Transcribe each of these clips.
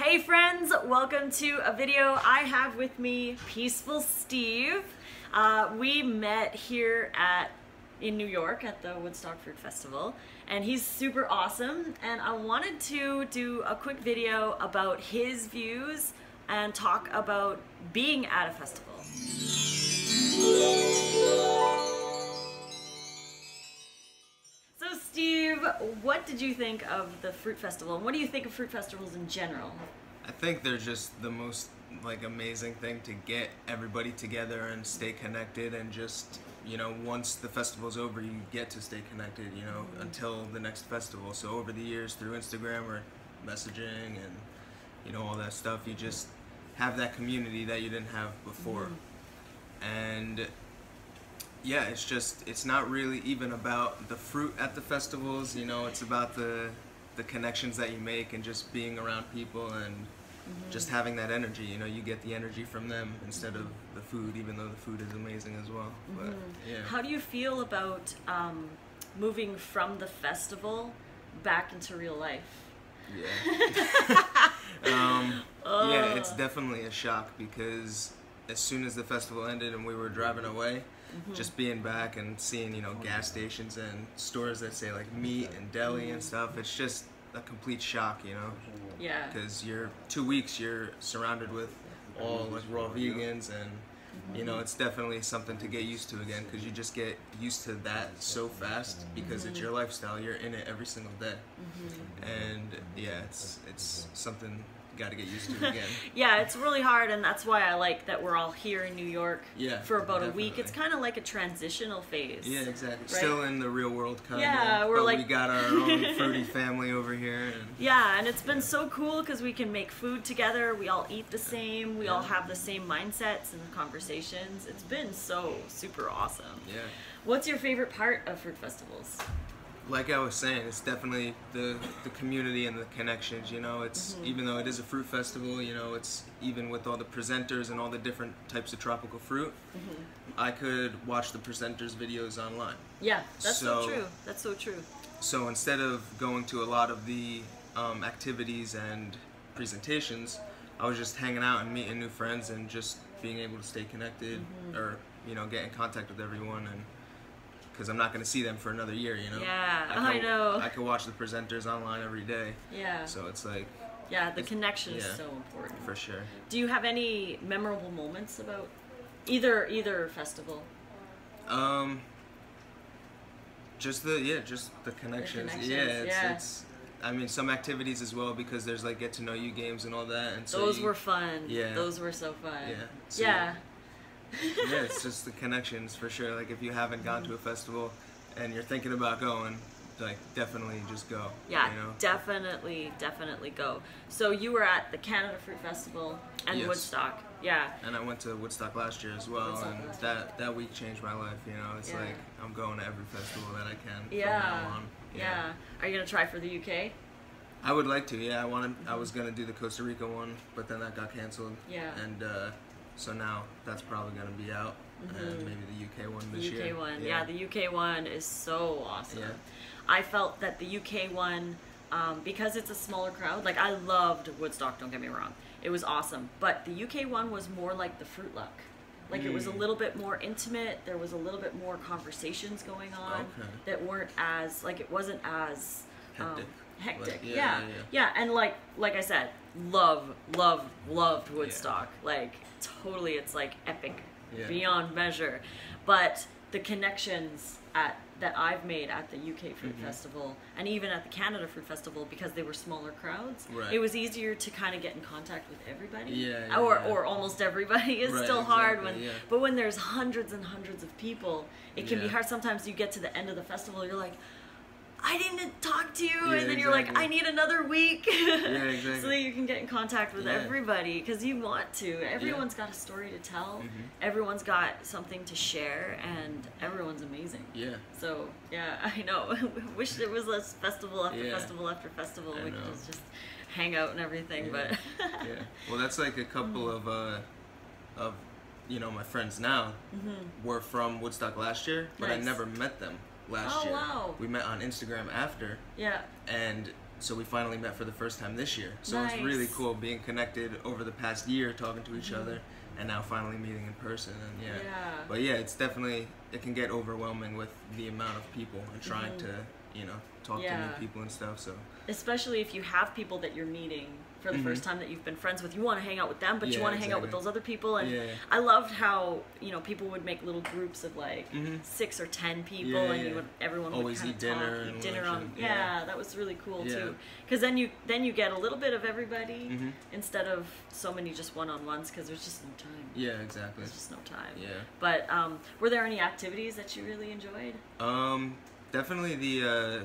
Hey friends, welcome to a video. I have with me Peaceful Steve. We met here in New York at the Woodstock Fruit Festival, and he's super awesome, and I wanted to do a quick video about his views and talk about being at a festival. So Steve, what did you think of the Fruit Festival, and what do you think of fruit festivals in general? I think they're just the most amazing thing to get everybody together and stay connected, and just, once the festival's over, you get to stay connected, until the next festival. So over the years, through Instagram or messaging and all that stuff, you just have that community that you didn't have before. And yeah, it's not really even about the fruit at the festivals, it's about the connections that you make and just being around people and just having that energy. You get the energy from them instead of the food, even though the food is amazing as well. But yeah. How do you feel about moving from the festival back into real life? Yeah. Yeah, it's definitely a shock, because as soon as the festival ended and we were driving away, just being back and seeing, gas stations and stores that say like meat and deli and stuff, it's just a complete shock, Yeah. Because you're 2 weeks, you're surrounded with all like raw vegans, and it's definitely something to get used to again, because you just get used to that so fast because it's your lifestyle. You're in it every single day, and yeah, it's something you got to get used to again. Yeah, it's really hard, and that's why I like that we're all here in New York for about definitely. a week. It's kind of like a transitional phase. Yeah, exactly. Right? Still in the real world, kind of. Yeah, but we got our own fruity family over here. And yeah, and it's been so cool because we can make food together. We all eat the same. We all have the same mindsets and conversations. It's been so super awesome. Yeah. What's your favorite part of fruit festivals? Like I was saying, it's definitely the community and the connections, it's, even though it is a fruit festival, it's even with all the presenters and all the different types of tropical fruit, I could watch the presenters' videos online. Yeah, that's so true. That's so true. So instead of going to a lot of the activities and presentations, I was just hanging out and meeting new friends and just being able to stay connected, or, get in contact with everyone, and because I'm not going to see them for another year, Yeah, I know. I can watch the presenters online every day. Yeah. So it's like... Yeah, the connection is so important. For sure. Do you have any memorable moments about either festival? Just the connections. It's I mean, some activities as well, because there's like get to know you games and all that, and so those were fun. Yeah. Those were so fun. Yeah. So, yeah. Yeah, it's just the connections for sure. Like if you haven't gone to a festival and you're thinking about going, like definitely just go. Yeah, definitely go. So you were at the Canada Fruit Festival and Woodstock. Yeah. And I went to Woodstock last year as well, and that week changed my life. It's like I'm going to every festival that I can from now on. Yeah. Are you gonna try for the UK? I would like to. Yeah, I was gonna do the Costa Rica one, but then that got canceled. Yeah. And so now that's probably going to be out, and maybe the UK one this year. The UK one, yeah, the UK one is so awesome. Yeah. I felt that the UK one, because it's a smaller crowd, like I loved Woodstock, don't get me wrong, it was awesome, but the UK one was more like the Fruit Luck. Like it was a little bit more intimate, there was a little bit more conversed going on that weren't as, like it wasn't as hectic. Yeah, and like I said, loved Woodstock. Like totally, it's like epic, beyond measure. But the connections that I've made at the UK Fruit Festival, and even at the Canada Fruit Festival, because they were smaller crowds, it was easier to kind of get in contact with everybody. Or almost everybody. It's still hard but when there's hundreds and hundreds of people, it can be hard. Sometimes you get to the end of the festival, you're like, I didn't talk to you, and then you're like, I need another week. So that you can get in contact with everybody, because you want to. Everyone's got a story to tell. Everyone's got something to share, and everyone's amazing. Yeah. So yeah, I know. Wish there was a festival after festival after festival. We could just hang out and everything, but Well, that's like a couple of my friends now were from Woodstock last year, but I never met them last year. Wow. We met on Instagram after. Yeah. And so we finally met for the first time this year. So Nice. it's really cool being connected over the past year, talking to each other, and now finally meeting in person. And Yeah. but yeah, it's definitely, it can get overwhelming with the amount of people and trying to, you know, talk to new people and stuff. So especially if you have people that you're meeting for the first time that you've been friends with, you want to hang out with them, but you want to hang out with those other people. And I loved how, you know, people would make little groups of like 6 or 10 people, and you would, everyone always would eat dinner and dinner lunch on. and, That was really cool too, because then you get a little bit of everybody instead of so many just one-on-ones, because there's just no time. Yeah, exactly. There's just no time. Yeah. But were there any activities that you really enjoyed? Definitely the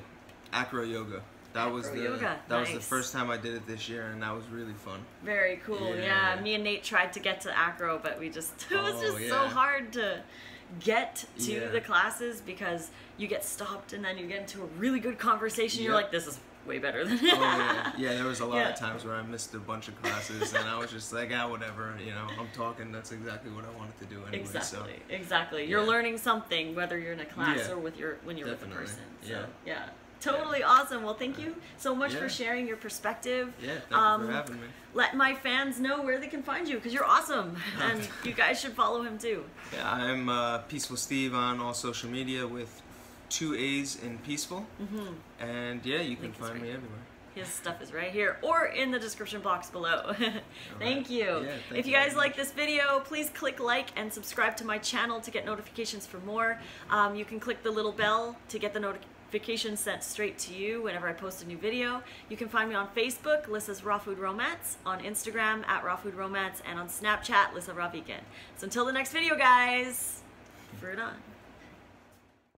acro yoga. That was the first time I did it this year, and that was really fun. Very cool. Yeah, me and Nate tried to get to acro, but we just it was just so hard to get to the classes, because you get stopped and then you get into a really good conversation. You're like, this is way better than there was a lot of times where I missed a bunch of classes, and I was just like, whatever, you know, I'm talking, that's exactly what I wanted to do anyway. Exactly. You're learning something, whether you're in a class or when you're with a person. So, totally awesome. Well, thank you so much for sharing your perspective. Yeah, thank you for having me. Let my fans know where they can find you, because you're awesome, and you guys should follow him too. Yeah, I'm Peaceful Steve on all social media with 2 A's in Peaceful. And you can find me everywhere. His stuff is right here or in the description box below. Thank you. Yeah, if you guys like this video, please click like and subscribe to my channel to get notifications for more. You can click the little bell to get the notifications sent straight to you whenever I post a new video. You can find me on Facebook, Lissa's Raw Food Romance, on Instagram at Raw Food Romance, and on Snapchat, Lissa Raw Vegan. So until the next video, guys, fruit on.